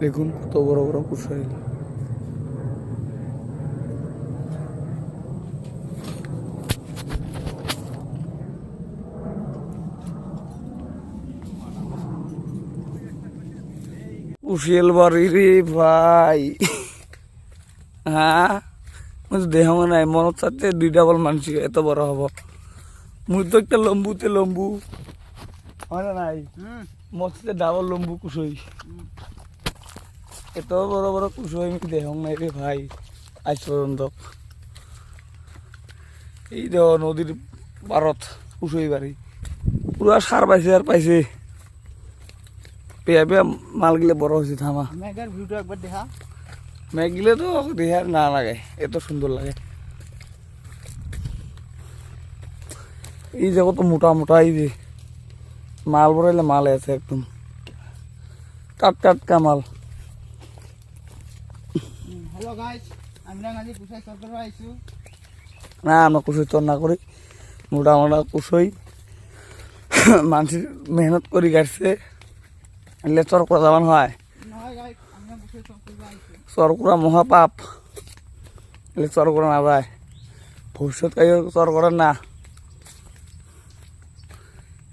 দেখুন কত বড় বড় কুশাইল। কুশিয়াল বাড়ি রে ভাই। হ্যাঁ দেহ নাই মনত চাতে দুই ডাবল মানুষ এত বড় হব। মুই তো একটা লম্বুতে লম্বু হয় না নাই মস্তিতে ডাবল লম্বু কুশই এত বড় বড় কুশই আমি দেহ নাই রে ভাই আজ পর্যন্ত। এই দেহ নদীর পারত কুশই বাড়ি পুরা সার পাইছে আর পাইছে। পেয়া পেয়া মাল গিলে বড় হয়েছে থামা। মেঘের ভিউটা একবার দেখা। মেঘ গিলে তো দেহার না লাগে এত সুন্দর লাগে। এই যে কত মোটা মোটা এই যে মাল বড়াইলে মাল আছে একদম টাটকা মাল। হ্যালো গাইস, আমরা আজি কুশাই চর করবা আইছো। না আমরা কুশই চর না করি, মোটা মোটা কুশই মানুষের মেহনত করি গাড়ছে এলে চর করা যাবান হয়। নহয় গাইস, আমরা কুশাই চর করবা আইছো। চর করা মহাপাপ, এলে চর করা না যায়। ভবিষ্যৎ কাই চর করেন না।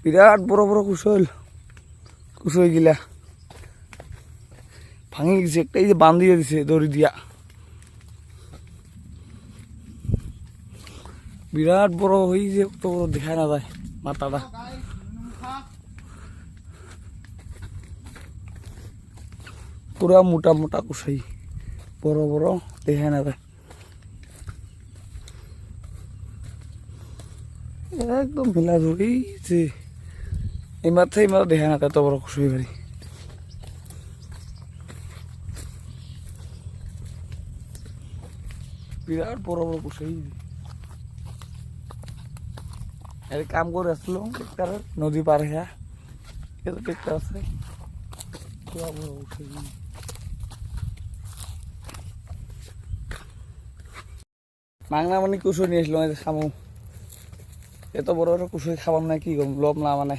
বিরাট বড় বড় কুশই গিলা ভাঙি গেছে। একটা এই যে বান দিয়ে দিছে দড়ি দিয়া, বিরাট বড় হয়ে যে কত বড় দেখা না যায় মাথাটা। পুরা মোটা মোটা কুশাই বড় বড় দেখা না যায় একদম মেলা ধরেছে। এই মাথায় দেখা না এত বড় কুশাই বাড়ি। বিরাট বড় বড় কুশাই এর কাম করে আসলো ট্রেক্টর নদী পার হইয়া এত ট্রেক্টর আছে। মাংনা মানে কুশই নিয়ে আসলো খামো। এত বড় বড় কুশই খাবার না কি করব লব না মানে।